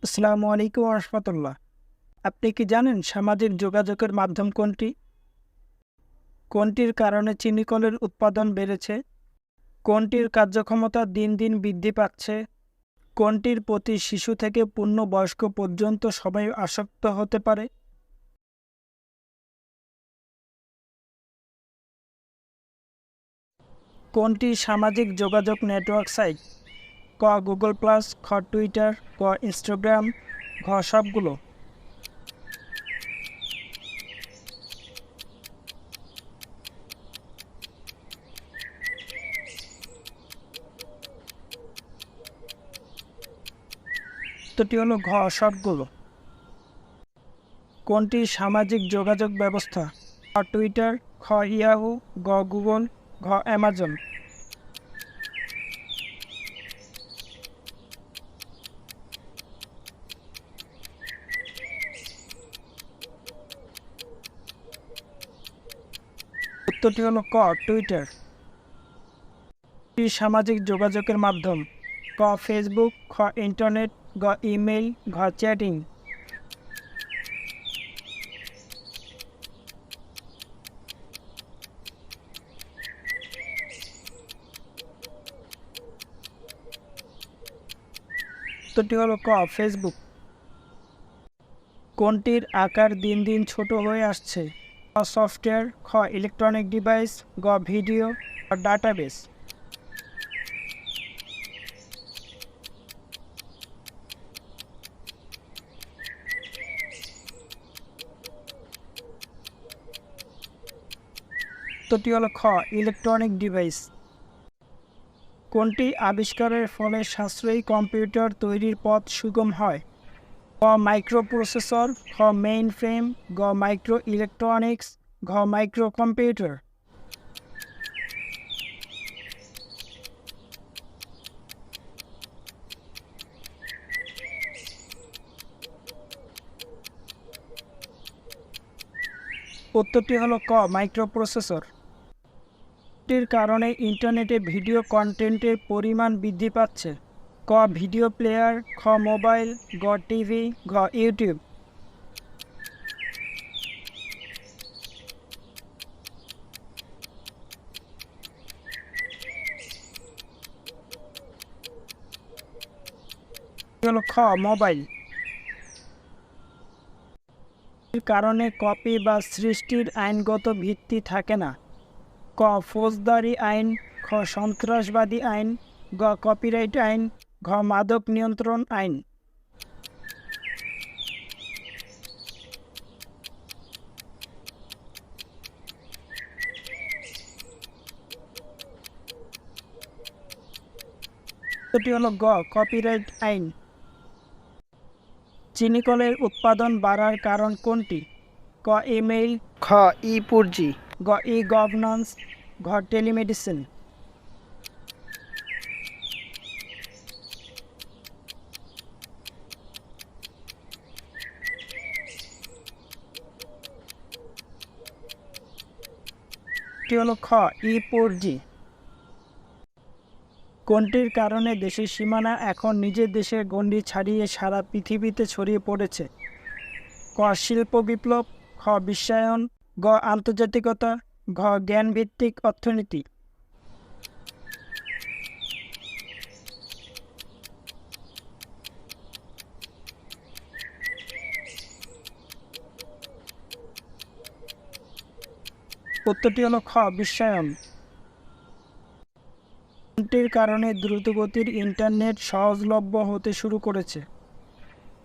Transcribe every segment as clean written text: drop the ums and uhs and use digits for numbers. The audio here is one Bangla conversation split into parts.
আসসালামু আলাইকুম রহমতুল্লাহ। আপনি কি জানেন সামাজিক যোগাযোগের মাধ্যম কোনটি? কোনটির কারণে চিনিকলের উৎপাদন বেড়েছে? কোনটির কার্যক্ষমতা দিন দিন বৃদ্ধি পাচ্ছে? কোনটির প্রতি শিশু থেকে পূর্ণবয়স্ক পর্যন্ত সবাই আসক্ত হতে পারে? কোনটি সামাজিক যোগাযোগ নেটওয়ার্ক সাইট? ক গুগল প্লাস, খ টুইটার, ক ইনস্টাগ্রাম, ঘ সবগুলো। উত্তরটি হলো ঘ সবগুলো। কোনটি সামাজিক যোগাযোগ ব্যবস্থা? খ টুইটার, খ ইয়াহু, গ গুগল, ঘ অ্যামাজন। উত্তরটি হলো ক টুইটার। সামাজিক যোগাযোগের মাধ্যম? ক ফেসবুক, খ ইন্টারনেট, গ ইমেইল, ঘ চ্যাটিং। উত্তরটি হলো ক ফেসবুক। কোনটির আকার দিন দিন ছোট হয়ে আসছে? ক সফটওয়্যার, খ ইলেকট্রনিক ডিভাইস, গ ভিডিও, গ ডাটাবেস। উত্তরটি হলো খ ইলেকট্রনিক ডিভাইস। কোনটি আবিষ্কারের ফলে সাশ্রয়ী কম্পিউটার তৈরির পথ সুগম হয়? ক মাইক্রোপ্রসেসর, খ মেইন ফ্রেম, গ মাইক্রো ইলেকট্রনিক্স, ঘ মাইক্রো কম্পিউটার। উত্তরটি হলো ক মাইক্রোপ্রসেসর। এটির কারণে ইন্টারনেটে ভিডিও কন্টেন্টের পরিমাণ বৃদ্ধি পাচ্ছে? ক ভিডিও প্লেয়ার, খ মোবাইল, গ টিভি, ঘ ইউটিউব। হলো খ মোবাইল। এর কারণে কপি বা সৃষ্টির আইনগত ভিত্তি থাকে না? ক ফৌজদারি আইন, খ সন্ত্রাসবাদী আইন, গ কপিরাইট আইন, ঘ মাদক নিয়ন্ত্রণ আইন। এটি হলো গ কপিরাইট আইন। চিনিকলের উৎপাদন বাড়ার কারণ কোনটি? ক ইমেইল, খ ই পুরজি, গ ই গভর্নেন্স, ঘ টেলিমেডিসিন। এটি হলো খ ই পুরজি। কোনটির কারণে দেশের সীমানা এখন নিজের দেশের গণ্ডি ছাড়িয়ে সারা পৃথিবীতে ছড়িয়ে পড়েছে? ক শিল্প বিপ্লব, খ বিশ্বায়ন, গ আন্তর্জাতিকতা, ঘ জ্ঞানভিত্তিক অর্থনীতি। উত্তরটি হলো খ বিশ্বায়ন। কোনটির কারণে দ্রুতগতির ইন্টারনেট সহজলভ্য হতে শুরু করেছে?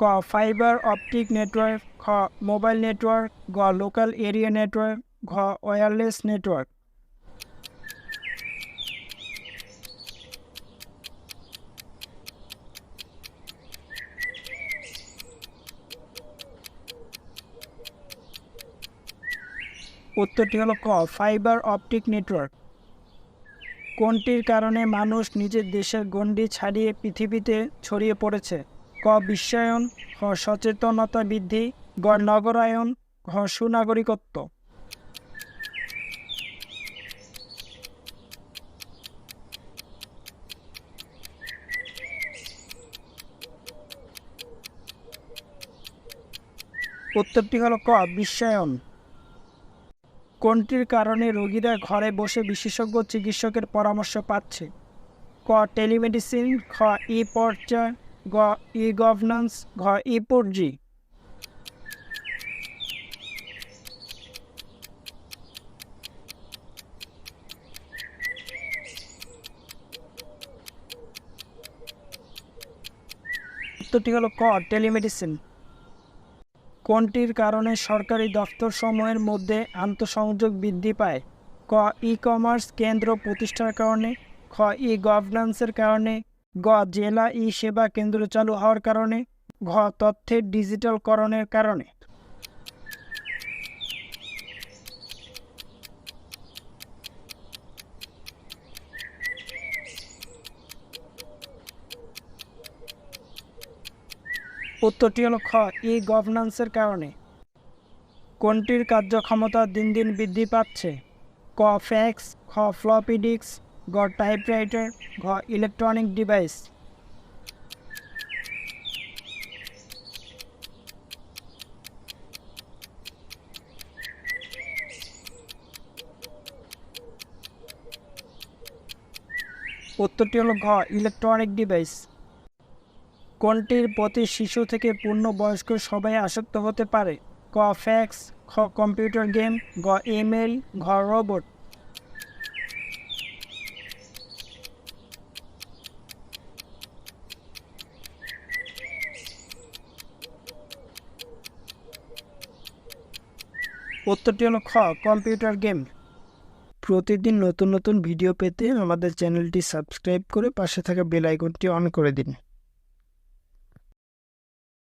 ক ফাইবার অপটিক নেটওয়ার্ক, খ মোবাইল নেটওয়ার্ক, গ লোকাল এরিয়া নেটওয়ার্ক, ঘ ওয়্যারলেস নেটওয়ার্ক। উত্তরটি হলো ক ফাইবার অপটিক নেটওয়ার্ক। কোনটির কারণে মানুষ নিজের দেশের গণ্ডি ছাড়িয়ে পৃথিবীতে ছড়িয়ে পড়েছে? ক বিশ্বায়ন, খ সচেতনতা বৃদ্ধি, গ নগরায়ন, ঘ সুনাগরিকত্ব। উত্তরটি হলো ক বিশ্বায়ন। কোনটির কারণে রোগীরা ঘরে বসে বিশেষজ্ঞ চিকিৎসকের পরামর্শ পাচ্ছে? ক টেলিমেডিসিন, খ ই পর্চা, গ ই গভর্নেন্স, ঘ ই পর্জি। উত্তরটি হলো ক টেলিমেডিসিন। কোনটির কারণে সরকারি দপ্তরসমূহের মধ্যে আন্তঃসংযোগ বৃদ্ধি পায়? ক ই কমার্স কেন্দ্র প্রতিষ্ঠার কারণে, খ ই গভর্নেন্সের কারণে, গ জেলা ই সেবা কেন্দ্র চালু হওয়ার কারণে, ঘ তথ্যের ডিজিটালকরণের কারণে। উত্তরটি হলো খ ই গভর্নেন্সের কারণে। কোনটির কার্যক্ষমতা দিন দিন বৃদ্ধি পাচ্ছে? ক ফ্যাক্স, খ ফ্লপি ডিস্ক, গ টাইপরাইটার, ঘ ইলেকট্রনিক ডিভাইস। উত্তরটি হলো ঘ ইলেকট্রনিক ডিভাইস। কোনটির প্রতি শিশু থেকে পূর্ণবয়স্ক সবাই আসক্ত হতে পারে? ক ফ্যাক্স, খ কম্পিউটার গেম, গ ইমেল, ঘ রোবট। উত্তরটি হলো খ কম্পিউটার গেম। প্রতিদিন নতুন নতুন ভিডিও পেতে আমাদের চ্যানেলটি সাবস্ক্রাইব করে পাশে থাকা বেল আইকনটি অন করে দিন।